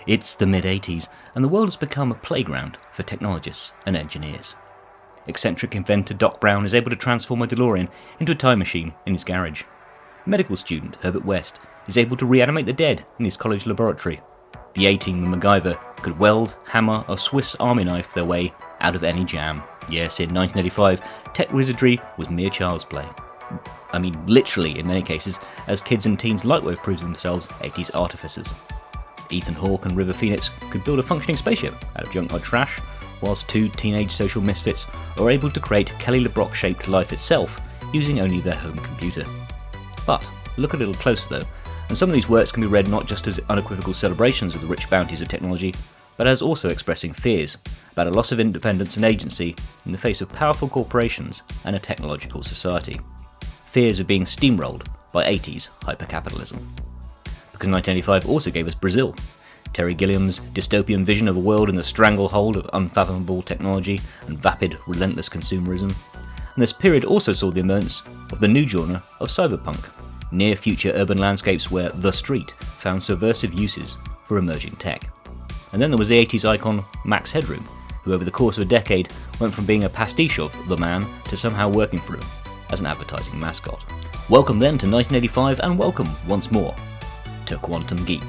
It's the mid-80s, and the world has become a playground for technologists and engineers. Eccentric inventor Doc Brown is able to transform a DeLorean into a time machine in his garage. Medical student Herbert West is able to reanimate the dead in his college laboratory. The A-Team of MacGyver could weld, hammer, or Swiss Army knife their way out of any jam. Yes, in 1985, tech wizardry was mere child's play. I mean, literally in many cases, as kids and teens likewise proved themselves 80s artificers. Ethan Hawke and River Phoenix could build a functioning spaceship out of junkyard trash, whilst two teenage social misfits are able to create Kelly LeBrock-shaped life itself using only their home computer. But look a little closer though, and some of these works can be read not just as unequivocal celebrations of the rich bounties of technology, but as also expressing fears about a loss of independence and agency in the face of powerful corporations and a technological society. Fears of being steamrolled by 80s hypercapitalism. Because 1985 also gave us Brazil, Terry Gilliam's dystopian vision of a world in the stranglehold of unfathomable technology and vapid, relentless consumerism. And this period also saw the emergence of the new genre of cyberpunk, near-future urban landscapes where the street found subversive uses for emerging tech. And then there was the 80s icon Max Headroom, who over the course of a decade went from being a pastiche of the man to somehow working for him as an advertising mascot. Welcome then to 1985, and welcome once more to Quantum Geek.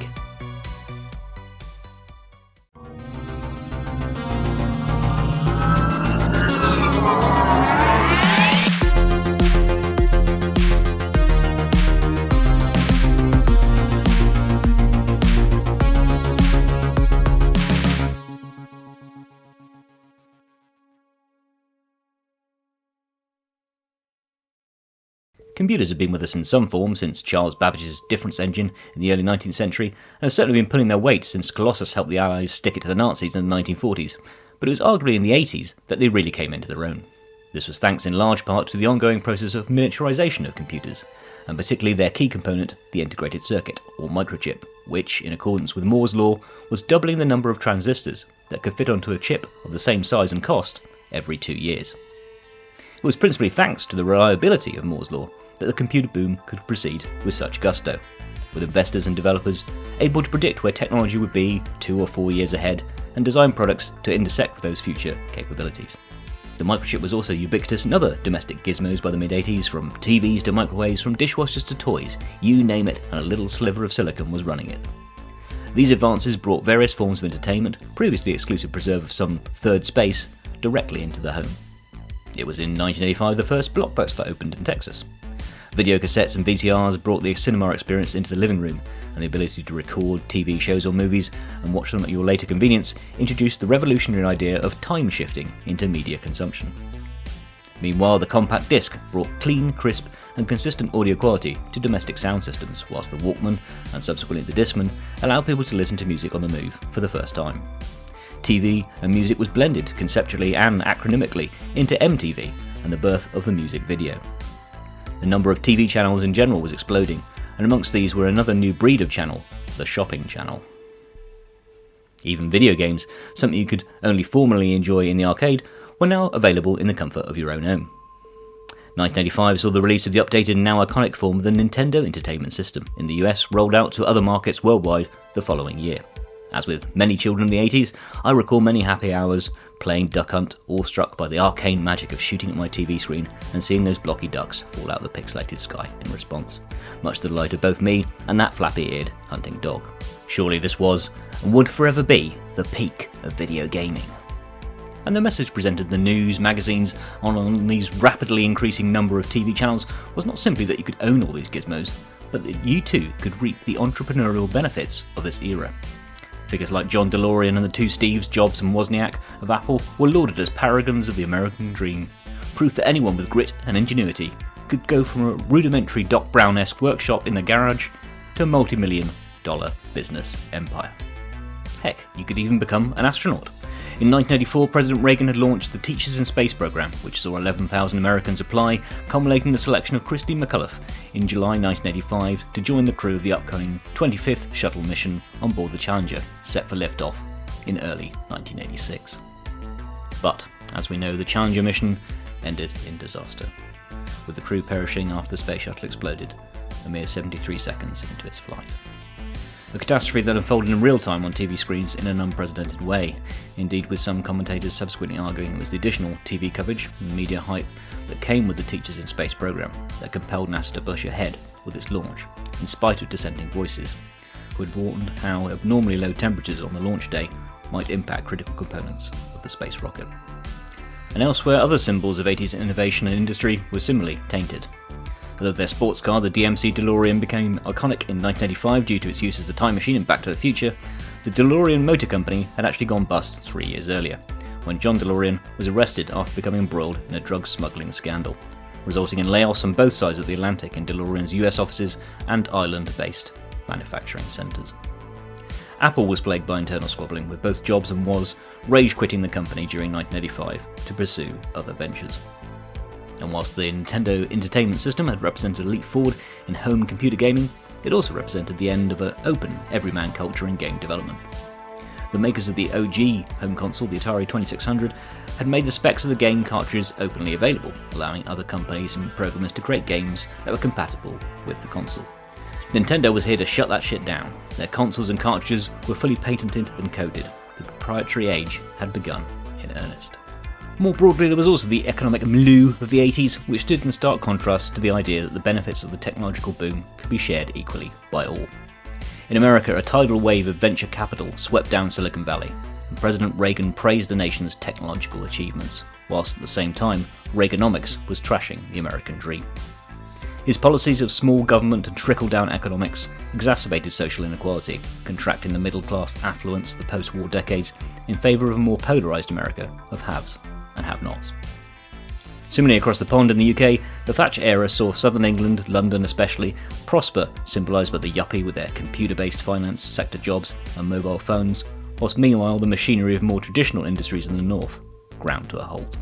Computers have been with us in some form since Charles Babbage's difference engine in the early 19th century, and have certainly been pulling their weight since Colossus helped the Allies stick it to the Nazis in the 1940s, but it was arguably in the 80s that they really came into their own. This was thanks in large part to the ongoing process of miniaturization of computers, and particularly their key component, the integrated circuit, or microchip, which, in accordance with Moore's law, was doubling the number of transistors that could fit onto a chip of the same size and cost every 2 years. It was principally thanks to the reliability of Moore's law that the computer boom could proceed with such gusto, with investors and developers able to predict where technology would be 2 or 4 years ahead and design products to intersect with those future capabilities. The microchip was also ubiquitous in other domestic gizmos by the mid-80s, from TVs to microwaves, from dishwashers to toys, you name it, and a little sliver of silicon was running it. These advances brought various forms of entertainment, previously exclusive preserve of some third space, directly into the home. It was in 1985 the first Blockbuster opened in Texas. Video cassettes and VCRs brought the cinema experience into the living room, and the ability to record TV shows or movies and watch them at your later convenience introduced the revolutionary idea of time shifting into media consumption. Meanwhile, the compact disc brought clean, crisp and consistent audio quality to domestic sound systems, whilst the Walkman, and subsequently the Discman, allowed people to listen to music on the move for the first time. TV and music was blended conceptually and acronymically into MTV, and the birth of the music video. The number of TV channels in general was exploding, and amongst these were another new breed of channel, the shopping channel. Even video games, something you could only formerly enjoy in the arcade, were now available in the comfort of your own home. 1985 saw the release of the updated and now iconic form of the Nintendo Entertainment System in the US, rolled out to other markets worldwide the following year. As with many children in the 80s, I recall many happy hours playing Duck Hunt, awestruck by the arcane magic of shooting at my TV screen and seeing those blocky ducks fall out of the pixelated sky in response, much to the delight of both me and that flappy-eared hunting dog. Surely this was, and would forever be, the peak of video gaming. And the message presented in the news, magazines, on these rapidly increasing number of TV channels was not simply that you could own all these gizmos, but that you too could reap the entrepreneurial benefits of this era. Figures like John DeLorean and the two Steves, Jobs and Wozniak of Apple, were lauded as paragons of the American dream, proof that anyone with grit and ingenuity could go from a rudimentary Doc Brown-esque workshop in the garage to a multi-million-dollar business empire. Heck, you could even become an astronaut. In 1984, President Reagan had launched the Teachers in Space program, which saw 11,000 Americans apply, culminating the selection of Christine McAuliffe in July 1985 to join the crew of the upcoming 25th shuttle mission on board the Challenger, set for liftoff in early 1986. But, as we know, the Challenger mission ended in disaster, with the crew perishing after the space shuttle exploded, a mere 73 seconds into its flight. a catastrophe that unfolded in real time on TV screens in an unprecedented way, indeed with some commentators subsequently arguing it was the additional TV coverage and media hype that came with the Teachers in Space program that compelled NASA to push ahead with its launch, in spite of dissenting voices, who had warned how abnormally low temperatures on the launch day might impact critical components of the space rocket. And elsewhere, other symbols of 80s innovation and industry were similarly tainted. Although their sports car, the DMC DeLorean, became iconic in 1985 due to its use as the time machine in Back to the Future, the DeLorean Motor Company had actually gone bust 3 years earlier, when John DeLorean was arrested after becoming embroiled in a drug smuggling scandal, resulting in layoffs on both sides of the Atlantic in DeLorean's US offices and island-based manufacturing centres. Apple was plagued by internal squabbling, with both Jobs and Woz rage-quitting the company during 1985 to pursue other ventures. And whilst the Nintendo Entertainment System had represented a leap forward in home computer gaming, it also represented the end of an open, everyman culture in game development. The makers of the OG home console, the Atari 2600, had made the specs of the game cartridges openly available, allowing other companies and programmers to create games that were compatible with the console. Nintendo was here to shut that shit down. Their consoles and cartridges were fully patented and coded. The proprietary age had begun in earnest. More broadly, there was also the economic milieu of the 80s, which stood in stark contrast to the idea that the benefits of the technological boom could be shared equally by all. In America, a tidal wave of venture capital swept down Silicon Valley, and President Reagan praised the nation's technological achievements, whilst at the same time, Reaganomics was trashing the American dream. His policies of small government and trickle-down economics exacerbated social inequality, contracting the middle-class affluence of the post-war decades in favour of a more polarised America of haves and have-nots. Similarly across the pond in the UK, the Thatcher era saw southern England, London especially, prosper, symbolised by the yuppie with their computer-based finance sector jobs and mobile phones, whilst meanwhile the machinery of more traditional industries in the north ground to a halt.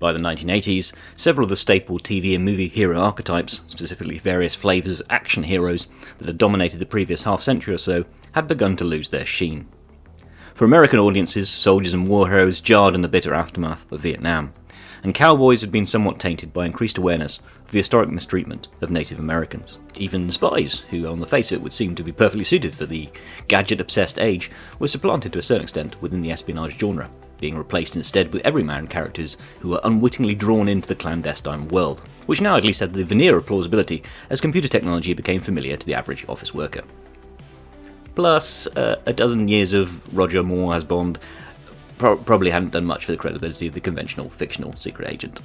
By the 1980s, several of the staple TV and movie hero archetypes, specifically various flavours of action heroes that had dominated the previous half-century or so, had begun to lose their sheen. For American audiences, soldiers and war heroes jarred in the bitter aftermath of Vietnam, and cowboys had been somewhat tainted by increased awareness of the historic mistreatment of Native Americans. Even spies, who on the face of it would seem to be perfectly suited for the gadget-obsessed age, were supplanted to a certain extent within the espionage genre, being replaced instead with everyman characters who were unwittingly drawn into the clandestine world, which now at least had the veneer of plausibility as computer technology became familiar to the average office worker. Plus, a dozen years of Roger Moore as Bond probably hadn't done much for the credibility of the conventional fictional secret agent.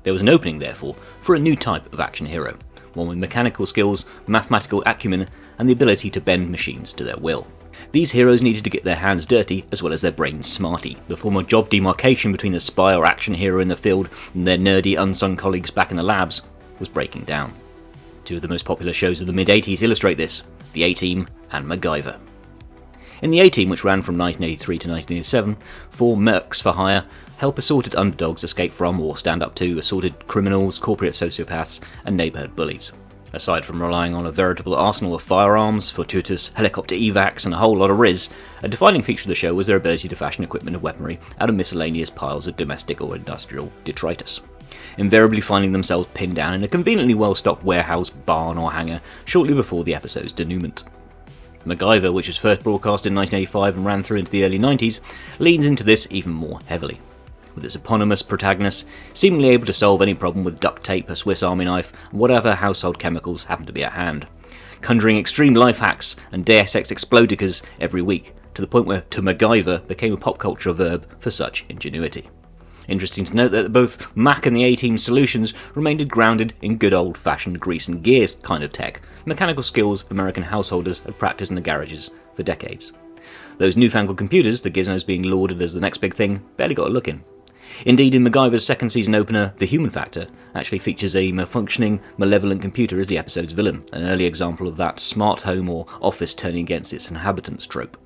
There was an opening, therefore, for a new type of action hero, one with mechanical skills, mathematical acumen, and the ability to bend machines to their will. These heroes needed to get their hands dirty as well as their brains smarty. The former job demarcation between the spy or action hero in the field and their nerdy unsung colleagues back in the labs was breaking down. Two of the most popular shows of the mid-80s illustrate this, The A-Team and MacGyver. In The A-Team, which ran from 1983 to 1987, 4 mercs for hire help assorted underdogs escape from or stand up to assorted criminals, corporate sociopaths and neighbourhood bullies. Aside from relying on a veritable arsenal of firearms, fortuitous helicopter evacs and a whole lot of riz, a defining feature of the show was their ability to fashion equipment and weaponry out of miscellaneous piles of domestic or industrial detritus, invariably finding themselves pinned down in a conveniently well-stocked warehouse, barn or hangar shortly before the episode's denouement. MacGyver, which was first broadcast in 1985 and ran through into the early 90s, leans into this even more heavily, with its eponymous protagonist seemingly able to solve any problem with duct tape, a Swiss Army knife, and whatever household chemicals happen to be at hand, conjuring extreme life hacks and Deus Ex Explodicas every week, to the point where to MacGyver became a pop culture verb for such ingenuity. Interesting to note that both Mac and the A-Team solutions remained grounded in good old-fashioned grease and gears kind of tech, mechanical skills American householders had practiced in the garages for decades. Those newfangled computers, the gizmos being lauded as the next big thing, barely got a look in. Indeed, in MacGyver's second season opener, The Human Factor actually features a malfunctioning, malevolent computer as the episode's villain, an early example of that smart home or office turning against its inhabitants trope.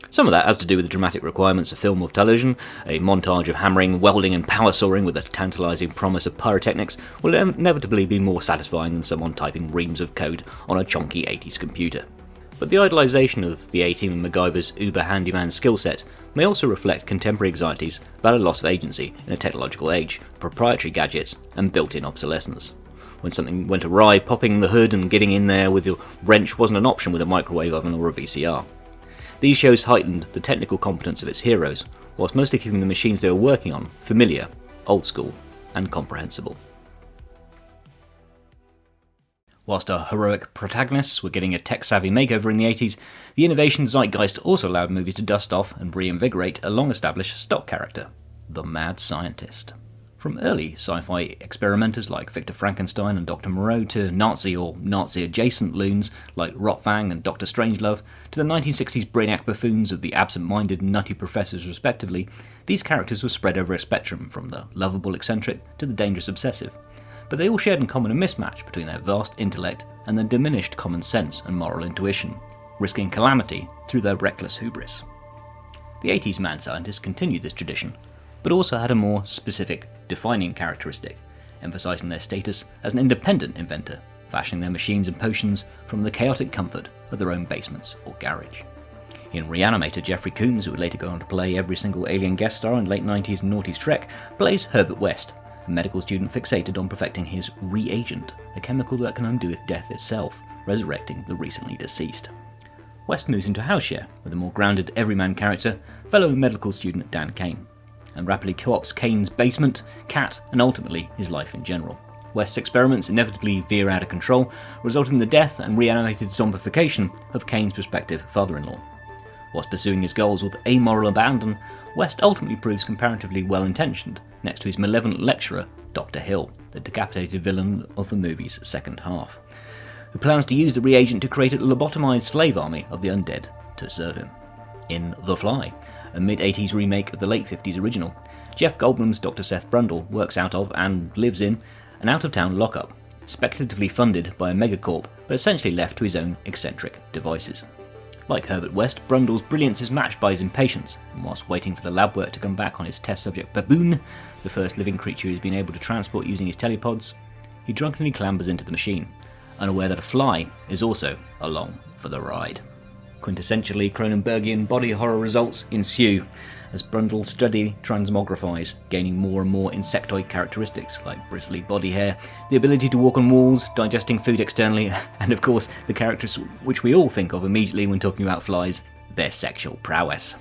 Some of that has to do with the dramatic requirements of film or television. A montage of hammering, welding and power sawing with a tantalising promise of pyrotechnics will inevitably be more satisfying than someone typing reams of code on a chonky 80s computer. But the idolisation of the A-Team and MacGyver's uber handyman skill set may also reflect contemporary anxieties about a loss of agency in a technological age, proprietary gadgets and built-in obsolescence. When something went awry, popping the hood and getting in there with your wrench wasn't an option with a microwave oven or a VCR. These shows heightened the technical competence of its heroes, whilst mostly keeping the machines they were working on familiar, old school and comprehensible. Whilst our heroic protagonists were getting a tech-savvy makeover in the 80s, the innovation zeitgeist also allowed movies to dust off and reinvigorate a long-established stock character, the mad scientist. From early sci-fi experimenters like Victor Frankenstein and Dr. Moreau to Nazi or Nazi-adjacent loons like Rotfang and Dr. Strangelove to the 1960s brainiac buffoons of the absent-minded Nutty professors respectively, these characters were spread over a spectrum from the lovable eccentric to the dangerous obsessive. But they all shared in common a mismatch between their vast intellect and their diminished common sense and moral intuition, risking calamity through their reckless hubris. The 80s mad scientists continued this tradition, but also had a more specific, defining characteristic, emphasising their status as an independent inventor, fashioning their machines and potions from the chaotic comfort of their own basements or garage. In Re-Animator, Jeffrey Combs, who would later go on to play every single alien guest star in late 90s and noughties Trek, plays Herbert West, a medical student fixated on perfecting his reagent, a chemical that can undo death itself, resurrecting the recently deceased. West moves into a house share with a more grounded everyman character, fellow medical student Dan Kane, and rapidly co-opts Kane's basement, cat, and ultimately his life in general. West's experiments inevitably veer out of control, resulting in the death and reanimated zombification of Kane's prospective father-in-law. Whilst pursuing his goals with amoral abandon, West ultimately proves comparatively well-intentioned, next to his malevolent lecturer, Dr. Hill, the decapitated villain of the movie's second half, who plans to use the reagent to create a lobotomized slave army of the undead to serve him. In The Fly, a mid-80s remake of the late 50s original, Jeff Goldblum's Dr. Seth Brundle works out of and lives in an out-of-town lockup, speculatively funded by a megacorp but essentially left to his own eccentric devices. Like Herbert West, Brundle's brilliance is matched by his impatience, and whilst waiting for the lab work to come back on his test subject Baboon, the first living creature he's been able to transport using his telepods, he drunkenly clambers into the machine, unaware that a fly is also along for the ride. Quintessentially Cronenbergian body horror results ensue as Brundle steadily transmogrifies, gaining more and more insectoid characteristics like bristly body hair, the ability to walk on walls, digesting food externally, and of course the characters which we all think of immediately when talking about flies, their sexual prowess.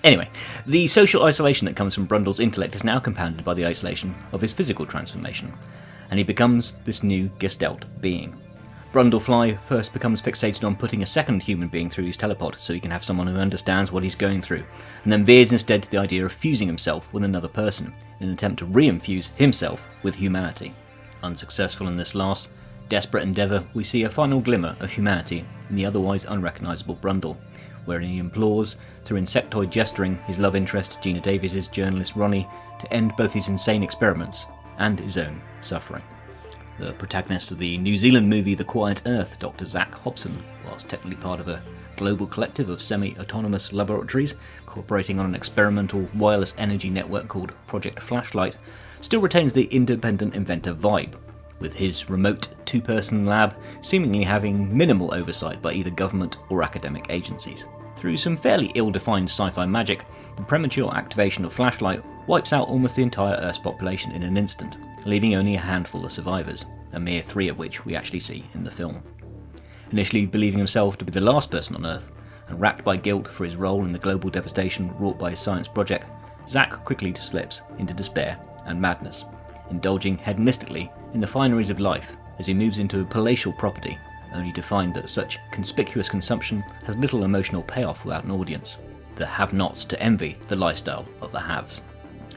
Anyway, the social isolation that comes from Brundle's intellect is now compounded by the isolation of his physical transformation, and he becomes this new Gestalt being. Brundlefly first becomes fixated on putting a second human being through his telepod so he can have someone who understands what he's going through, and then veers instead to the idea of fusing himself with another person in an attempt to re-infuse himself with humanity. Unsuccessful in this last, desperate endeavour, we see a final glimmer of humanity in the otherwise unrecognisable Brundle, wherein he implores, through insectoid gesturing, his love interest, Gina Davis's journalist Ronnie, to end both his insane experiments and his own suffering. The protagonist of the New Zealand movie The Quiet Earth, Dr. Zach Hobson, whilst technically part of a global collective of semi-autonomous laboratories cooperating on an experimental wireless energy network called Project Flashlight, still retains the independent inventor vibe, with his remote two-person lab seemingly having minimal oversight by either government or academic agencies. Through some fairly ill-defined sci-fi magic, the premature activation of Flashlight wipes out almost the entire Earth's population in an instant, leaving only a handful of survivors, a mere 3 of which we actually see in the film. Initially believing himself to be the last person on Earth, and racked by guilt for his role in the global devastation wrought by his science project, Zack quickly slips into despair and madness, indulging hedonistically in the fineries of life as he moves into a palatial property, only to find that such conspicuous consumption has little emotional payoff without an audience, the have-nots to envy the lifestyle of the haves.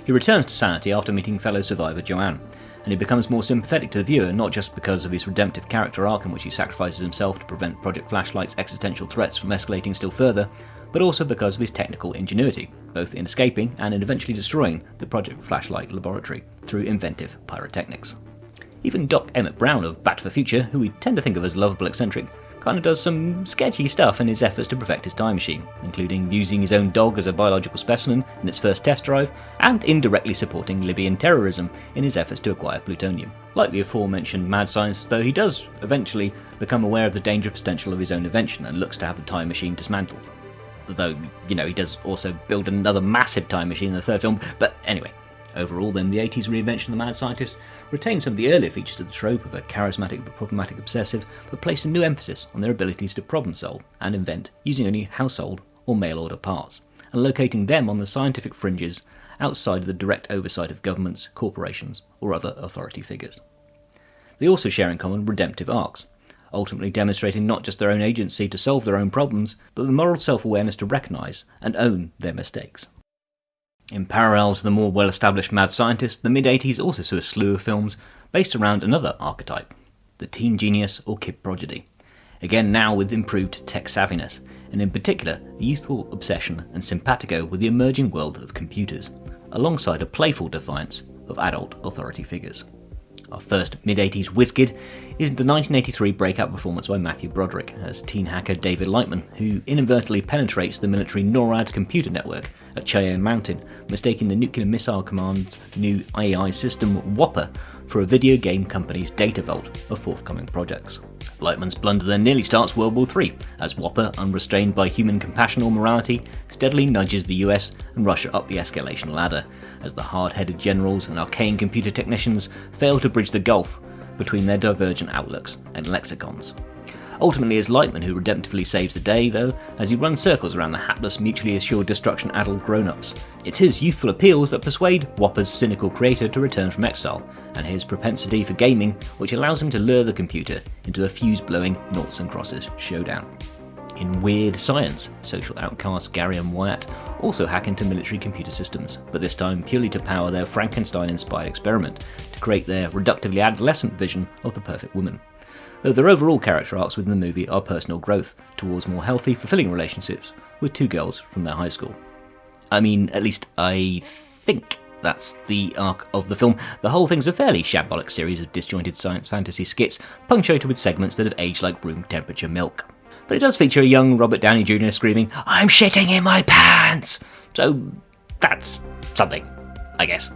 He returns to sanity after meeting fellow survivor Joanne, and he becomes more sympathetic to the viewer not just because of his redemptive character arc in which he sacrifices himself to prevent Project Flashlight's existential threats from escalating still further, but also because of his technical ingenuity, both in escaping and in eventually destroying the Project Flashlight laboratory through inventive pyrotechnics. Even Doc Emmett Brown of Back to the Future, who we tend to think of as lovable eccentric, kind of does some sketchy stuff in his efforts to perfect his time machine, including using his own dog as a biological specimen in its first test drive, and indirectly supporting Libyan terrorism in his efforts to acquire plutonium. Like the aforementioned mad scientist, though, he does eventually become aware of the dangerous potential of his own invention and looks to have the time machine dismantled. Though, he does also build another massive time machine in the third film, but anyway. Overall, then, the 80s reinvention of the mad scientist retained some of the earlier features of the trope of a charismatic but problematic obsessive, but placed a new emphasis on their abilities to problem solve and invent using only household or mail-order parts, and locating them on the scientific fringes outside of the direct oversight of governments, corporations, or other authority figures. They also share in common redemptive arcs, ultimately demonstrating not just their own agency to solve their own problems, but the moral self-awareness to recognise and own their mistakes. In parallel to the more well-established mad scientist, the mid-80s also saw a slew of films based around another archetype, the teen genius or kid prodigy, again now with improved tech savviness, and in particular a youthful obsession and simpatico with the emerging world of computers, alongside a playful defiance of adult authority figures. Our first mid-80s whiz-kid is the 1983 breakout performance by Matthew Broderick as teen hacker David Lightman, who inadvertently penetrates the military NORAD computer network at Cheyenne Mountain, mistaking the Nuclear Missile Command's new AI system Whopper for a video game company's data vault of forthcoming projects. Lightman's blunder then nearly starts World War III, as Whopper, unrestrained by human compassion or morality, steadily nudges the US and Russia up the escalation ladder, as the hard-headed generals and arcane computer technicians fail to bridge the gulf between their divergent outlooks and lexicons. Ultimately, it's Lightman who redemptively saves the day, though, as he runs circles around the hapless, mutually assured destruction-addled grown-ups. It's his youthful appeals that persuade Whopper's cynical creator to return from exile, and his propensity for gaming which allows him to lure the computer into a fuse-blowing noughts and crosses showdown. In Weird Science, social outcast Gary and Wyatt also hack into military computer systems, but this time purely to power their Frankenstein-inspired experiment to create their reductively adolescent vision of the perfect woman. Though their overall character arcs within the movie are personal growth towards more healthy, fulfilling relationships with two girls from their high school. I mean, at least I think that's the arc of the film. The whole thing's a fairly shambolic series of disjointed science fantasy skits, punctuated with segments that have aged like room temperature milk. But it does feature a young Robert Downey Jr. screaming, "I'm shitting in my pants!" So that's something, I guess.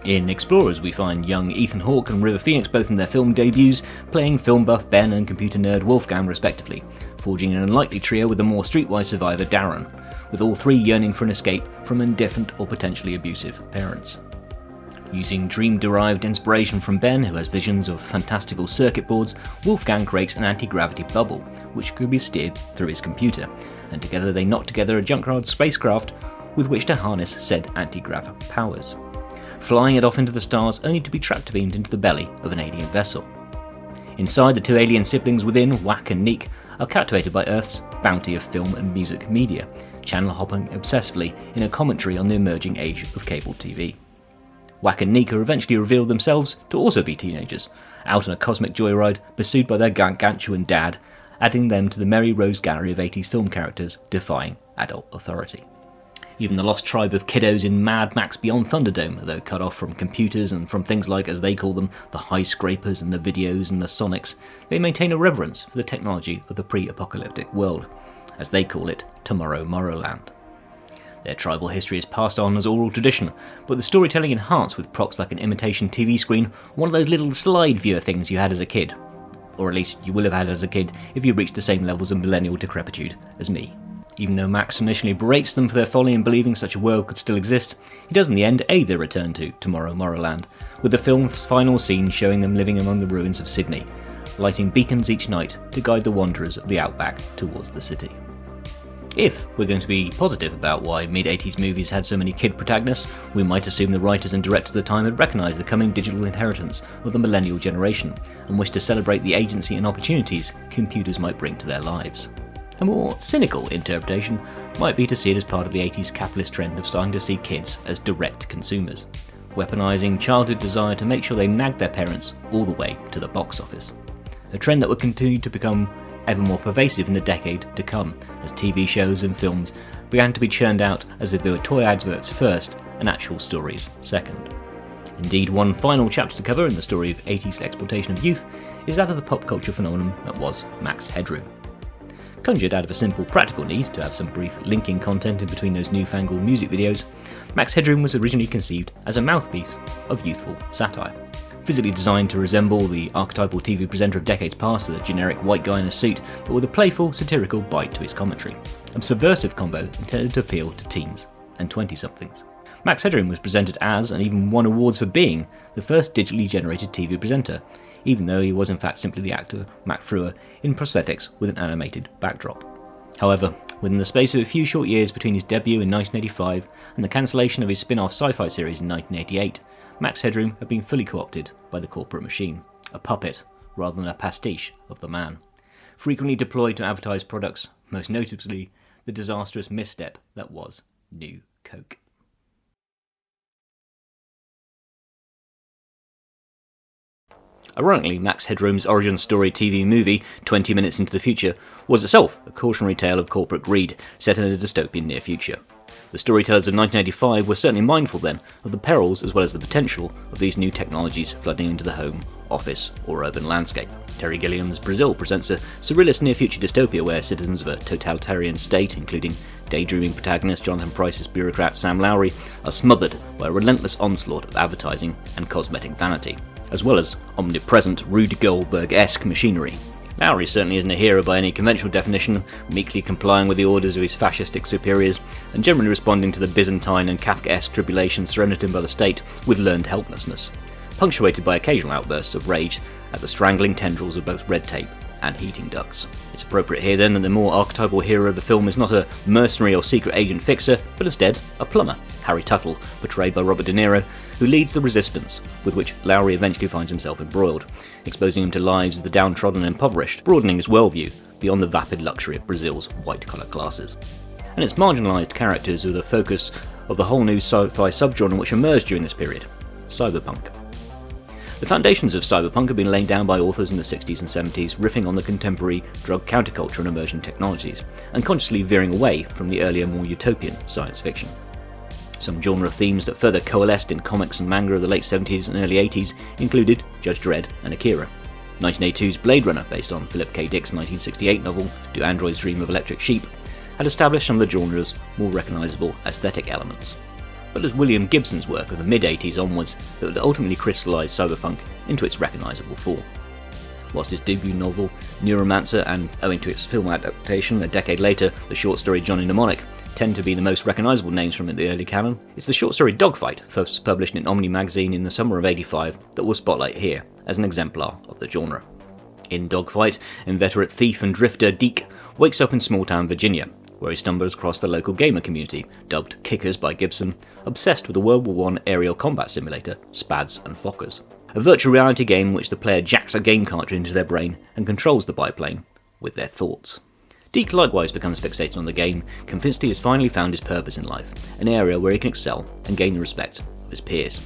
In Explorers, we find young Ethan Hawke and River Phoenix both in their film debuts, playing film buff Ben and computer nerd Wolfgang respectively, forging an unlikely trio with the more streetwise survivor Darren, with all three yearning for an escape from indifferent or potentially abusive parents. Using dream-derived inspiration from Ben, who has visions of fantastical circuit boards, Wolfgang creates an anti-gravity bubble, which could be steered through his computer, and together they knock together a junkyard spacecraft with which to harness said anti-grav powers, flying it off into the stars only to be tractor-beamed into the belly of an alien vessel. Inside, the two alien siblings within, Whack and Neek, are captivated by Earth's bounty of film and music media, channel-hopping obsessively in a commentary on the emerging age of cable TV. Whack and Neek are eventually revealed themselves to also be teenagers, out on a cosmic joyride pursued by their gargantuan dad, adding them to the merry rose gallery of 80s film characters defying adult authority. Even the lost tribe of kiddos in Mad Max Beyond Thunderdome, though cut off from computers and from things like, as they call them, the high scrapers and the videos and the sonics, they maintain a reverence for the technology of the pre-apocalyptic world, as they call it, Tomorrow Morrowland. Their tribal history is passed on as oral tradition, but the storytelling enhanced with props like an imitation TV screen, one of those little slide viewer things you had as a kid. Or at least you will have had as a kid if you reached the same levels of millennial decrepitude as me. Even though Max initially berates them for their folly in believing such a world could still exist, he does in the end aid their return to Tomorrow Morrowland, with the film's final scene showing them living among the ruins of Sydney, lighting beacons each night to guide the wanderers of the outback towards the city. If we're going to be positive about why mid-80s movies had so many kid protagonists, we might assume the writers and directors of the time had recognised the coming digital inheritance of the millennial generation, and wished to celebrate the agency and opportunities computers might bring to their lives. A more cynical interpretation might be to see it as part of the 80s capitalist trend of starting to see kids as direct consumers, weaponising childhood desire to make sure they nagged their parents all the way to the box office. A trend that would continue to become ever more pervasive in the decade to come, as TV shows and films began to be churned out as if they were toy adverts first and actual stories second. Indeed, one final chapter to cover in the story of 80s exploitation of youth is that of the pop culture phenomenon that was Max Headroom. Conjured out of a simple practical need to have some brief linking content in between those newfangled music videos, Max Headroom was originally conceived as a mouthpiece of youthful satire. Physically designed to resemble the archetypal TV presenter of decades past, the generic white guy in a suit, but with a playful, satirical bite to his commentary. A subversive combo intended to appeal to teens and 20-somethings. Max Headroom was presented as, and even won awards for being, the first digitally generated TV presenter, even though he was in fact simply the actor Matt Frewer in prosthetics with an animated backdrop. However, within the space of a few short years between his debut in 1985 and the cancellation of his spin-off sci-fi series in 1988, Max Headroom had been fully co-opted by the corporate machine, a puppet rather than a pastiche of the man, frequently deployed to advertise products, most notably the disastrous misstep that was New Coke. Ironically, Max Headroom's origin story TV movie, 20 Minutes into the Future, was itself a cautionary tale of corporate greed set in a dystopian near future. The storytellers of 1985 were certainly mindful then of the perils as well as the potential of these new technologies flooding into the home, office or urban landscape. Terry Gilliam's Brazil presents a surrealist near-future dystopia where citizens of a totalitarian state, including daydreaming protagonist Jonathan Pryce's bureaucrat Sam Lowry, are smothered by a relentless onslaught of advertising and cosmetic vanity, as well as omnipresent Rube Goldberg-esque machinery. Lowry certainly isn't a hero by any conventional definition, meekly complying with the orders of his fascistic superiors, and generally responding to the Byzantine and Kafkaesque tribulations surrendered him by the state with learned helplessness, punctuated by occasional outbursts of rage at the strangling tendrils of both red tape and heating ducts. It's appropriate here then that the more archetypal hero of the film is not a mercenary or secret agent fixer, but instead a plumber, Harry Tuttle, portrayed by Robert De Niro, who leads the resistance, with which Lowry eventually finds himself embroiled, exposing him to lives of the downtrodden and impoverished, broadening his worldview beyond the vapid luxury of Brazil's white-collar classes. And its marginalised characters are the focus of the whole new sci-fi subgenre which emerged during this period, cyberpunk. The foundations of cyberpunk have been laid down by authors in the 60s and 70s, riffing on the contemporary drug counterculture and emerging technologies, and consciously veering away from the earlier, more utopian science fiction. Some genre themes that further coalesced in comics and manga of the late 70s and early 80s included Judge Dredd and Akira. 1982's Blade Runner, based on Philip K. Dick's 1968 novel Do Androids Dream of Electric Sheep, had established some of the genre's more recognisable aesthetic elements. But it was William Gibson's work of the mid-80s onwards that would ultimately crystallise cyberpunk into its recognisable form. Whilst his debut novel, Neuromancer, and owing to its film adaptation a decade later, the short story Johnny Mnemonic, tend to be the most recognisable names from the early canon, it's the short story Dogfight, first published in Omni magazine in the summer of '85, that we'll spotlight here as an exemplar of the genre. In Dogfight, inveterate thief and drifter Deke wakes up in small-town Virginia, where he stumbles across the local gamer community, dubbed Kickers by Gibson, obsessed with the World War I aerial combat simulator, Spads and Fokkers, a virtual reality game in which the player jacks a game cartridge into their brain and controls the biplane with their thoughts. Deke likewise becomes fixated on the game, convinced he has finally found his purpose in life, an area where he can excel and gain the respect of his peers.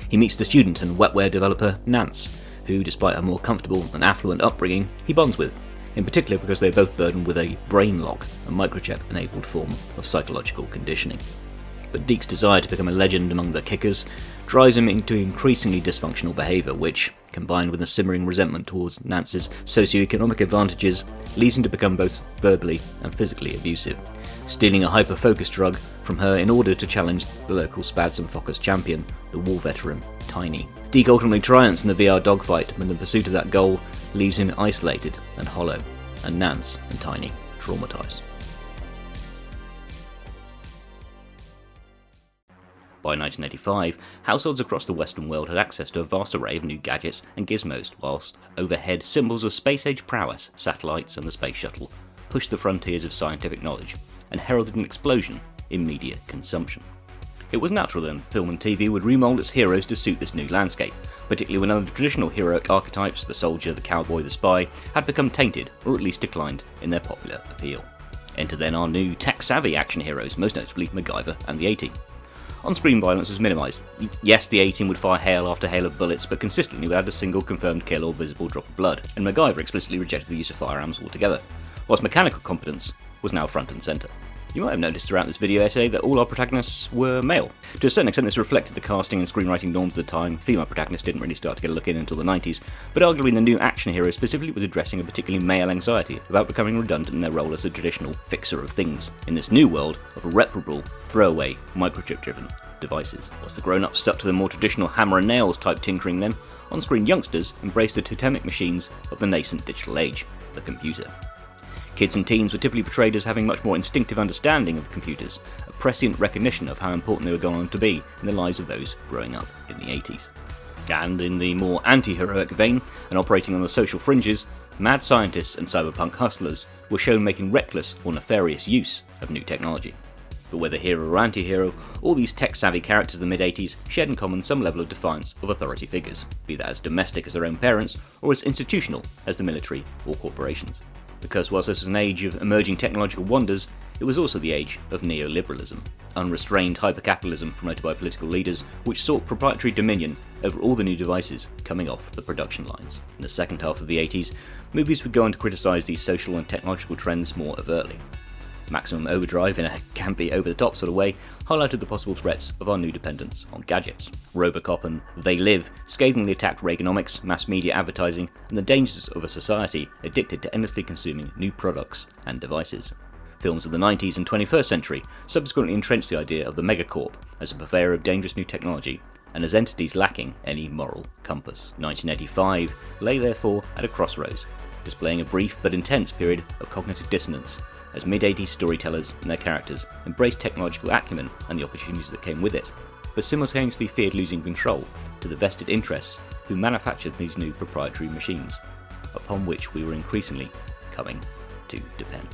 He meets the student and wetware developer Nance, who, despite a more comfortable and affluent upbringing, he bonds with, in particular because they are both burdened with a brain lock, a microchip-enabled form of psychological conditioning. But Deke's desire to become a legend among the Kickers drives him into increasingly dysfunctional behaviour which, combined with a simmering resentment towards Nance's socio-economic advantages, leads him to become both verbally and physically abusive, stealing a hyper-focus drug from her in order to challenge the local Spads and Fokkers champion, the war veteran Tiny. Deke ultimately triumphs in the VR dogfight, but the pursuit of that goal leaves him isolated and hollow, and Nance and Tiny traumatised. By 1985, households across the Western world had access to a vast array of new gadgets and gizmos, whilst overhead symbols of space-age prowess, satellites and the space shuttle, pushed the frontiers of scientific knowledge and heralded an explosion in media consumption. It was natural then film and TV would remould its heroes to suit this new landscape, particularly when other traditional heroic archetypes, the soldier, the cowboy, the spy, had become tainted or at least declined in their popular appeal. Enter then our new tech-savvy action heroes, most notably MacGyver and the A-Team. On-screen violence was minimised. Yes, the A-Team would fire hail after hail of bullets, but consistently without a single confirmed kill or visible drop of blood, and MacGyver explicitly rejected the use of firearms altogether, whilst mechanical competence was now front and centre. You might have noticed throughout this video essay that all our protagonists were male. To a certain extent this reflected the casting and screenwriting norms of the time. Female protagonists didn't really start to get a look in until the 90s, but arguably the new action hero specifically was addressing a particularly male anxiety about becoming redundant in their role as a traditional fixer of things, in this new world of irreparable, throwaway, microchip-driven devices. Whilst the grown-ups stuck to the more traditional hammer and nails type tinkering then, on-screen youngsters embraced the totemic machines of the nascent digital age, the computer. Kids and teens were typically portrayed as having much more instinctive understanding of computers, a prescient recognition of how important they were going on to be in the lives of those growing up in the 80s. And in the more anti-heroic vein, and operating on the social fringes, mad scientists and cyberpunk hustlers were shown making reckless or nefarious use of new technology. But whether hero or anti-hero, all these tech-savvy characters of the mid-80s shared in common some level of defiance of authority figures, be that as domestic as their own parents, or as institutional as the military or corporations. Because whilst this was an age of emerging technological wonders, it was also the age of neoliberalism, unrestrained hypercapitalism promoted by political leaders which sought proprietary dominion over all the new devices coming off the production lines. In the second half of the 80s, movies would go on to criticise these social and technological trends more overtly. Maximum Overdrive, in a campy, over-the-top sort of way, highlighted the possible threats of our new dependence on gadgets. Robocop and They Live scathingly attacked Reaganomics, mass media advertising, and the dangers of a society addicted to endlessly consuming new products and devices. Films of the 90s and 21st century subsequently entrenched the idea of the megacorp as a purveyor of dangerous new technology, and as entities lacking any moral compass. 1985 lay therefore at a crossroads, displaying a brief but intense period of cognitive dissonance, as mid-80s storytellers and their characters embraced technological acumen and the opportunities that came with it, but simultaneously feared losing control to the vested interests who manufactured these new proprietary machines, upon which we were increasingly coming to depend.